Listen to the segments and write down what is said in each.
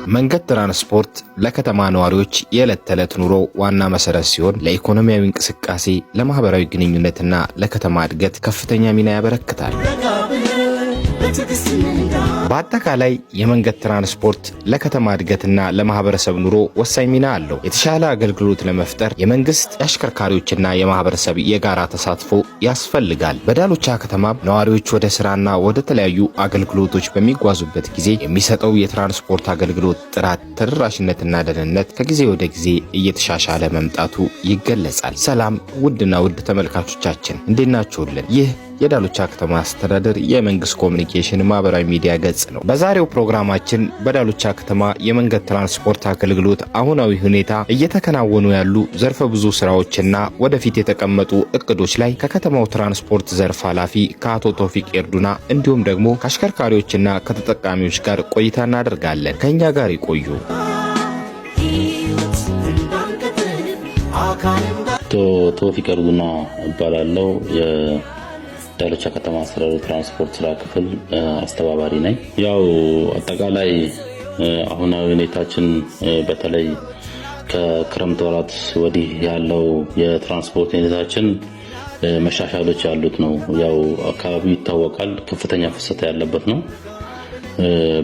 መንገድ ትራንስፖርት ለከተማ ነዋሪዎች የዕለት ተዕለት ኑሮ ዋና መሰረት ሲሆን ለኢኮኖሚያዊ እንቅስቃሴ፣ ለማህበራዊ ግንኙነትና ለከተማ እድገት ከፍተኛ ሚና ያበረክታል። በአጠቃላይ የመንገድ ትራንስፖርት ለከተማ እድገትና ለማህበረሰብ ኑሮ ወሳኝ ሚና አለው። የተሻለ አገልግሎት ለመፍጠር የመንግስት የአሽከርካሪዎችና የማህበረሰብ የጋራ ተሳትፎ ያስፈልጋል። በዳሎቻ ከተማ ነዋሪዎች ወደ ስራና ወደ ተለያዩ አገልግሎቶች በሚጓዙበት ጊዜ የሚሰጠው የትራንስፖርት አገልግሎት ጥራት፣ ተደራሽነትና ደህንነት ከጊዜ ወደ ጊዜ እየተሻሻለ መምጣቱ ይገለጻል። ሰላም ውድና ውድ ተመልካቾቻችን እንዴት ናችሁልን? ይህ የዳሎቻ ከተማ አስተዳደር የመንግስት ኮሙኒኬሽን ማህበራዊ ሚዲያ ገጽ ነው። በዛሬው ፕሮግራማችን በዳሎቻ ከተማ የመንገድ ትራንስፖርት አገልግሎት አሁናዊ ሁኔታ፣ እየተከናወኑ ያሉ ዘርፈ ብዙ ስራዎችና ወደፊት የተቀመጡ እቅዶች ላይ ከከተማው ትራንስፖርት ዘርፍ ኃላፊ ከአቶ ቶፊቅ ኤርዱና እንዲሁም ደግሞ ከአሽከርካሪዎችና ከተጠቃሚዎች ጋር ቆይታ እናደርጋለን። ከኛ ጋር ይቆዩ። ቶፊቅ ኤርዱና እባላለሁ። ዳሎቻ ከተማ አስተዳደር ትራንስፖርት ስራ ክፍል አስተባባሪ ነኝ። ያው አጠቃላይ አሁናዊ ሁኔታችን በተለይ ከክረምት ወራት ወዲህ ያለው የትራንስፖርት ሁኔታችን መሻሻሎች ያሉት ነው። ያው አካባቢው ይታወቃል፣ ከፍተኛ ፍሰት ያለበት ነው።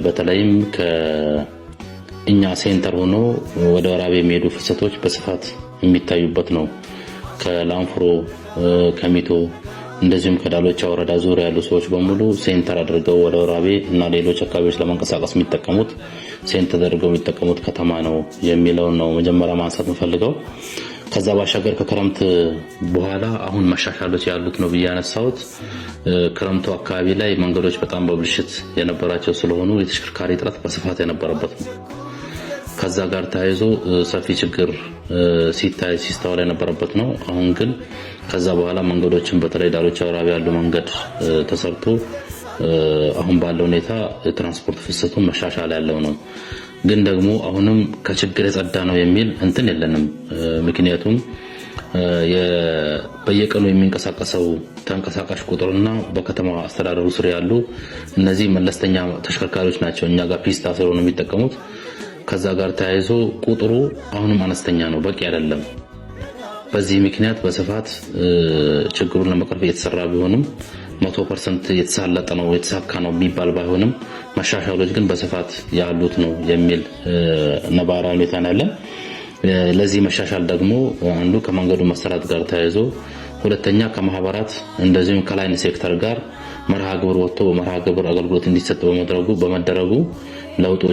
በተለይም ከእኛ ሴንተር ሆኖ ወደ ወራቤ የሚሄዱ ፍሰቶች በስፋት የሚታዩበት ነው። ከላንፍሮ፣ ከሚቶ እንደዚሁም ከዳሎቻ ወረዳ ዙሪያ ያሉ ሰዎች በሙሉ ሴንተር አድርገው ወደ ወራቤ እና ሌሎች አካባቢዎች ለመንቀሳቀስ የሚጠቀሙት ሴንተር አድርገው የሚጠቀሙት ከተማ ነው የሚለውን ነው መጀመሪያ ማንሳት የምፈልገው። ከዛ ባሻገር ከክረምት በኋላ አሁን መሻሻሎች ያሉት ነው ብዬ ያነሳሁት። ክረምቱ አካባቢ ላይ መንገዶች በጣም በብልሽት የነበራቸው ስለሆኑ የተሽከርካሪ እጥረት በስፋት የነበረበት ነው። ከዛ ጋር ተያይዞ ሰፊ ችግር ሲስተዋል የነበረበት ነው። አሁን ግን ከዛ በኋላ መንገዶችን በተለይ ዳሎቻ ወራቤ ያሉ መንገድ ተሰርቶ አሁን ባለው ሁኔታ ትራንስፖርት ፍሰቱን መሻሻል ያለው ነው። ግን ደግሞ አሁንም ከችግር የጸዳ ነው የሚል እንትን የለንም። ምክንያቱም በየቀኑ የሚንቀሳቀሰው ተንቀሳቃሽ ቁጥርና በከተማ አስተዳደሩ ስር ያሉ እነዚህ መለስተኛ ተሽከርካሪዎች ናቸው እኛ ጋር ፒስታ ስለሆነ የሚጠቀሙት። ከዛ ጋር ተያይዞ ቁጥሩ አሁንም አነስተኛ ነው፣ በቂ አይደለም። በዚህ ምክንያት በስፋት ችግሩን ለመቅረፍ እየተሰራ ቢሆንም 100% የተሳለጠ ነው የተሳካ ነው የሚባል ባይሆንም መሻሻሎች ግን በስፋት ያሉት ነው የሚል ነባራዊ ሁኔታ ነው ያለን። ለዚህ መሻሻል ደግሞ አንዱ ከመንገዱ መሰራት ጋር ተያይዞ፣ ሁለተኛ ከማህበራት እንደዚሁም ከላይን ሴክተር ጋር መርሃ ግብር ወጥቶ በመርሃ ግብር አገልግሎት እንዲሰጥ በመደረጉ ለውጥ